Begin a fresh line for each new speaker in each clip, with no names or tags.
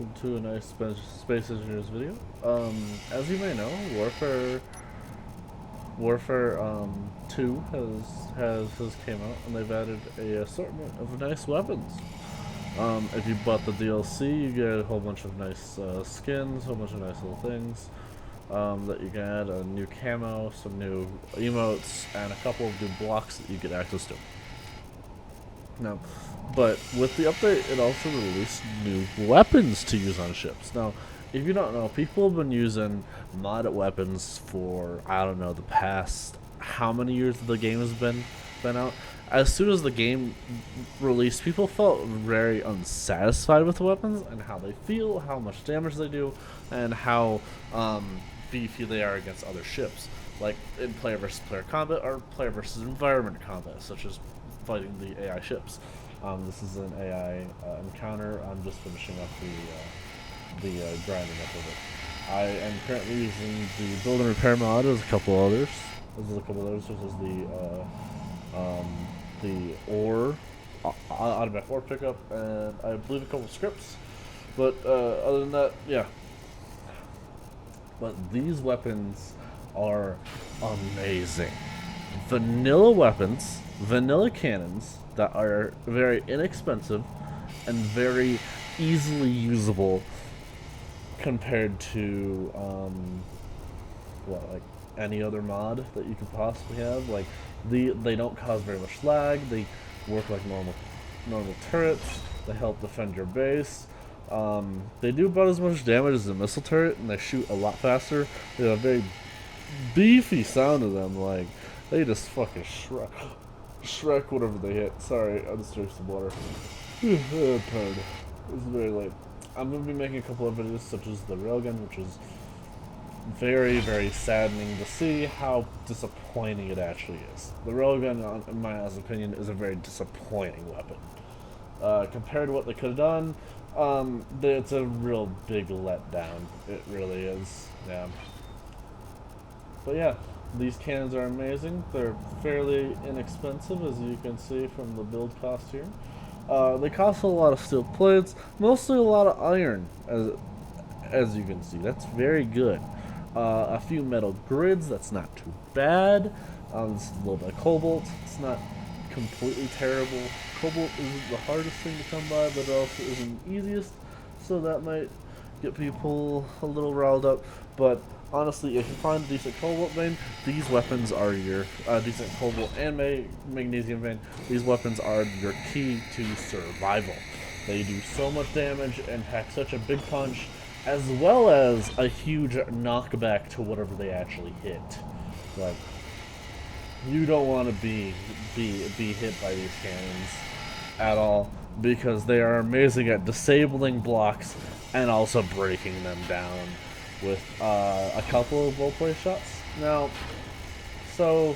welcome to a nice Space Engineers video. As you may know, Warfare 2 has came out, and they've added a assortment of nice weapons. If you bought the DLC, you get a whole bunch of nice skins, a whole bunch of nice little things that you can add, a new camo, some new emotes, and a couple of new blocks that you get access to. Now, but with the update, it also released new weapons to use on ships. Now, if you don't know, people have been using modded weapons for, I don't know, the past how many years the game has been out. As soon as the game released, people felt very unsatisfied with the weapons and how they feel, how much damage they do, and how beefy they are against other ships, like in player versus player combat or player versus environment combat, such as fighting the AI ships. This is an AI encounter. I'm just finishing up the grinding up of it. I am currently using the build and repair mod. There's a couple others. Such as the ore, automatic ore pickup, and I believe a couple scripts. But other than that, yeah. But these weapons are amazing. Vanilla weapons, vanilla cannons that are very inexpensive and very easily usable compared to like any other mod that you could possibly have. Like they don't cause very much lag. They work like normal turrets. They help defend your base. They do about as much damage as a missile turret, and they shoot a lot faster. They have a very beefy sound to them. Like they just fucking Shrek whatever they hit. Sorry, I just drank some water. Pardon. It's very late. I'm going to be making a couple of videos such as the railgun, which is very, very saddening to see how disappointing it actually is. The railgun, in my honest opinion, is a very disappointing weapon. Compared to what they could have done, it's a real big letdown. It really is. Yeah. But yeah, these cannons are amazing. They're fairly inexpensive, as you can see from the build cost here. They cost a lot of steel plates, mostly a lot of iron, as you can see. That's very good. A few metal grids, that's not too bad. This is a little bit of cobalt. It's not completely terrible. Cobalt isn't the hardest thing to come by, but it also isn't the easiest, so that might get people a little riled up. But honestly, if you find a decent cobalt vein, these weapons are your decent cobalt and magnesium vein. These weapons are your key to survival. They do so much damage and pack such a big punch, as well as a huge knockback to whatever they actually hit. Like, you don't want to be hit by these cannons at all, because they are amazing at disabling blocks and also breaking them down with a couple of well-placed shots. Now, so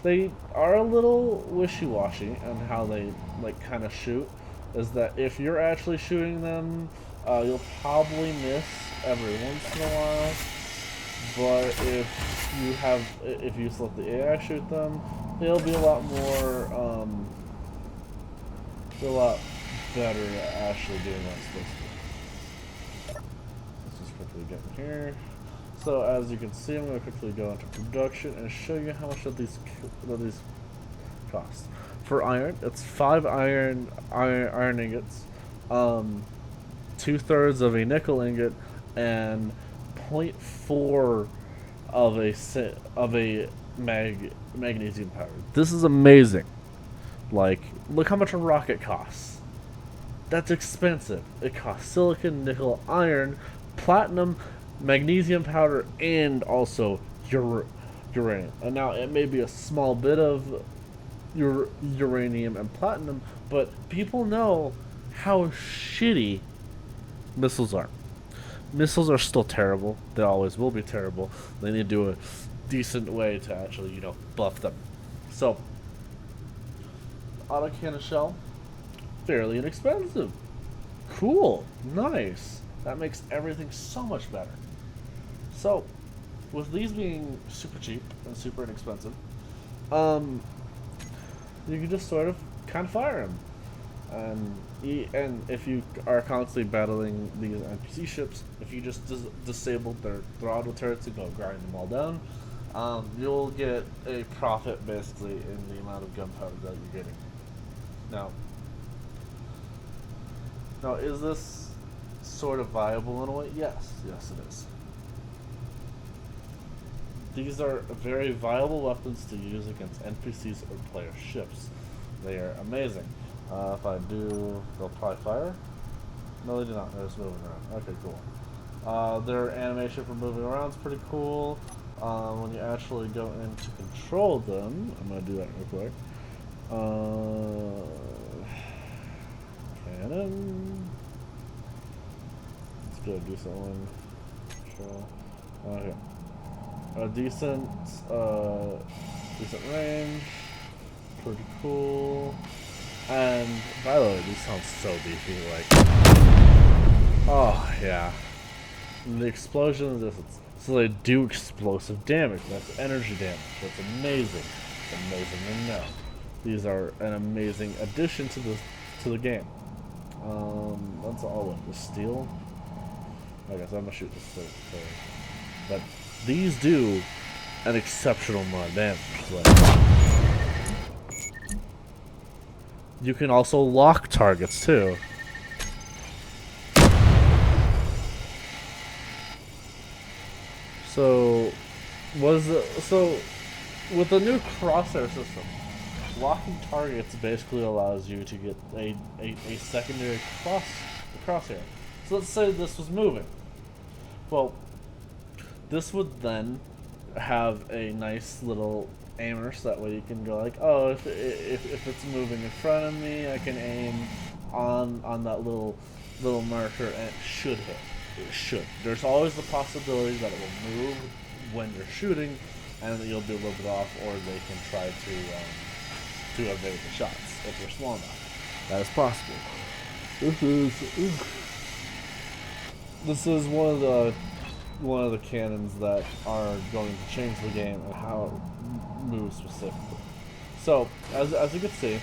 they are a little wishy-washy on how they kind of shoot. Is that if you're actually shooting them, you'll probably miss every once in a while. But if you just let the AI shoot them, it'll be a lot more, a lot better at actually doing that supposed to be. Let's just quickly get in here. So as you can see, I'm going to quickly go into production and show you how much of these cost. For iron, it's 5 iron ingots, 2/3 of a nickel ingot, and 0.4 of a magnesium powder. This is amazing. Like, look how much a rocket costs. That's expensive. It costs silicon, nickel, iron, platinum, magnesium powder, and also uranium. And now it may be a small bit of uranium and platinum, but people know how shitty missiles are. Missiles are still terrible. They always will be terrible. They need to do a decent way to actually, buff them. So, autocannon shell, fairly inexpensive. Cool. Nice. That makes everything so much better. So, with these being super cheap and super inexpensive, you can just sort of kind of fire them. And And if you are constantly battling these NPC ships, if you just disable their throttle turrets and go grind them all down, you'll get a profit basically in the amount of gunpowder that you're getting. Now, is this sort of viable in a way? Yes, yes it is. These are very viable weapons to use against NPCs or player ships. They are amazing. If I do, they'll probably fire. No, they do not. They're just moving around. Okay, cool. Their animation for moving around is pretty cool. When you actually go in to control them, I'm gonna do that real quick. Cannon. Let's do a decent one. Control. Okay. A decent range. Pretty cool. And by the way, these sound so beefy. Like, oh yeah. And the explosion of this, so they do explosive damage. That's energy damage. That's amazing. It's amazing to know. These are an amazing addition to the game. That's all of the steel. I guess I'm gonna shoot this thing. But these do an exceptional amount of damage. Like, you can also lock targets too. So with the new crosshair system, locking targets basically allows you to get a secondary crosshair. So let's say this was moving. Well, this would then have a nice little aimer, so that way you can go like, oh, if it's moving in front of me, I can aim on that little marker and it should hit. It should. There's always the possibility that it will move when you're shooting, and that you'll be a little bit off, or they can try to evade the shots if you're small enough. That is possible. This is one of the cannons that are going to change the game and how it moves specifically. So, as you can see,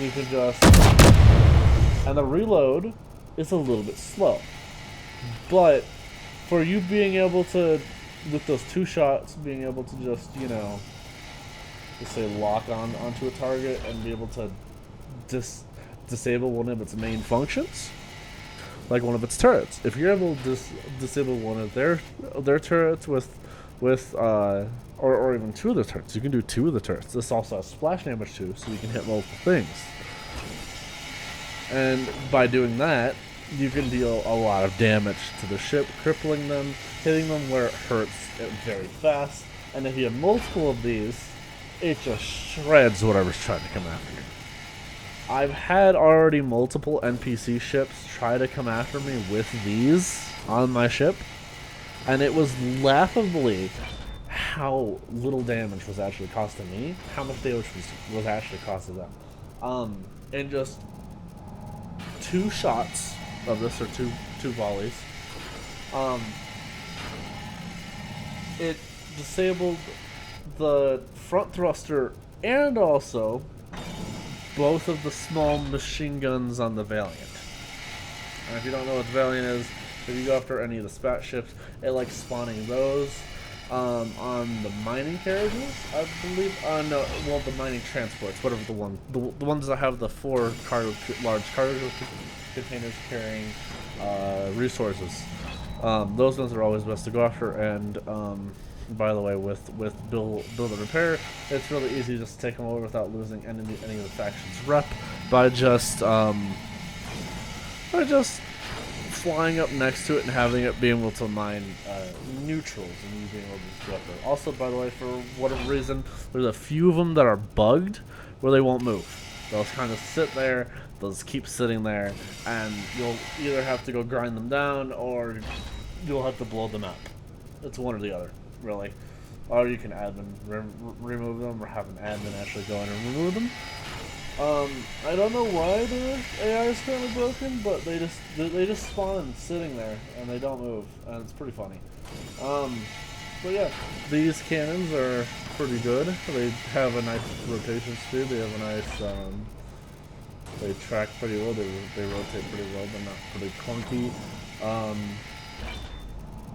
you can just, and the reload is a little bit slow, but for you being able to, with those 2 shots, being able to just, just say lock onto a target and be able to disable one of its main functions, like one of its turrets. If you're able to disable one of their turrets with or even 2 of the turrets, you can do 2 of the turrets. This also has splash damage too, so you can hit multiple things. And by doing that, you can deal a lot of damage to the ship, crippling them, hitting them where it hurts very fast. And if you have multiple of these, it just shreds whatever's trying to come after you. I've had already multiple NPC ships try to come after me with these on my ship, and it was laughably how little damage was actually costing me, how much damage was actually costing them. And just 2 shots of this, or two volleys, it disabled the front thruster and also both of the small machine guns on the Valiant. And if you don't know what the Valiant is, if you go after any of the spat ships, it likes spawning those on the mining carriages, I believe. The mining transports, whatever the ones that have the 4 large cargo containers carrying resources. Those ones are always best to go after. And by the way, with build and repair, it's really easy just to take them over without losing any of the faction's rep by just flying up next to it and having it be able to mine neutrals and you being able to just go up there. Also, by the way, for whatever reason, there's a few of them that are bugged where they won't move. They'll kind of sit there, they'll just keep sitting there, and you'll either have to go grind them down or you'll have to blow them up. It's one or the other, really. Or you can admin remove them, or have an admin actually go in and remove them. I don't know why their AI is currently broken, but they just spawn sitting there and they don't move, and it's pretty funny. But yeah, these cannons are pretty good. They have a nice rotation speed. They have a nice They track pretty well. They rotate pretty well. They're not pretty clunky.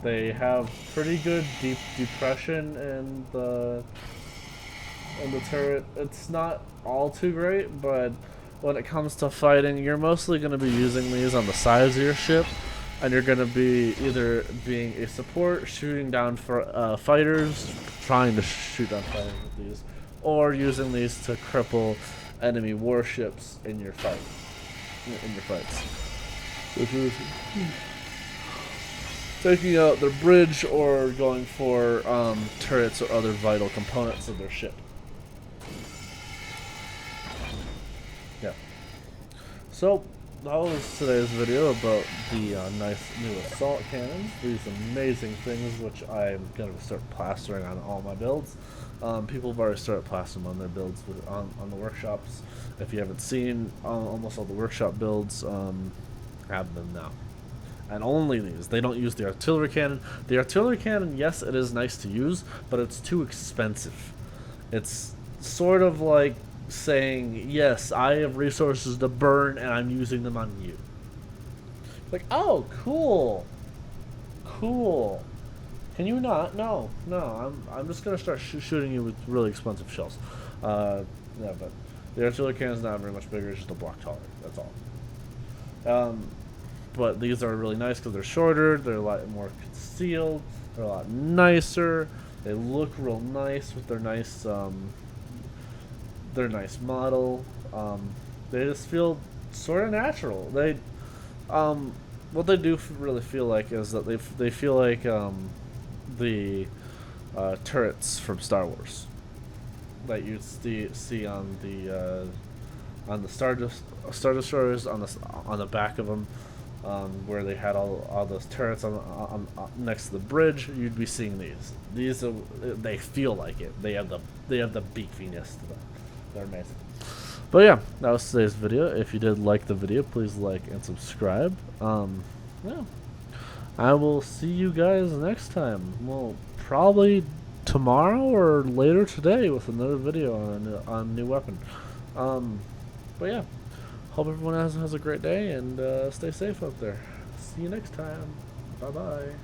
They have pretty good deep depression in the turret. It's not all too great, but when it comes to fighting, you're mostly going to be using these on the sides of your ship, and you're going to be either being a support, shooting down for fighters, trying to shoot down fighters with these, or using these to cripple enemy warships in your fights. Taking out their bridge or going for turrets or other vital components of their ship. Yeah. So that was today's video about the nice new assault cannons. These amazing things, which I'm gonna start plastering on all my builds. People have already started plastering on their builds on the workshops. If you haven't seen, almost all the workshop builds have them now. And only these. They don't use the artillery cannon. The artillery cannon, yes, it is nice to use, but it's too expensive. It's sort of like saying, yes, I have resources to burn and I'm using them on you. Like, oh, cool. Cool. Can you not? No. I'm just going to start shooting you with really expensive shells. Yeah, but the artillery cannon's not very much bigger. It's just a block taller. That's all. But these are really nice because they're shorter, they're a lot more concealed, they're a lot nicer, they look real nice with their nice model. They just feel sort of natural. They what they do really feel like is that they feel like the turrets from Star Wars that you see on the Star Destroyers on the back of them. Where they had all those turrets on next to the bridge, you'd be seeing these. They feel like it. They have the beefiness to them. They're amazing. But yeah, that was today's video. If you did like the video, please like and subscribe. Yeah, I will see you guys next time. Well, probably tomorrow or later today with another video on a new weapon. But yeah. Hope everyone has a great day and stay safe out there. See you next time. Bye-bye.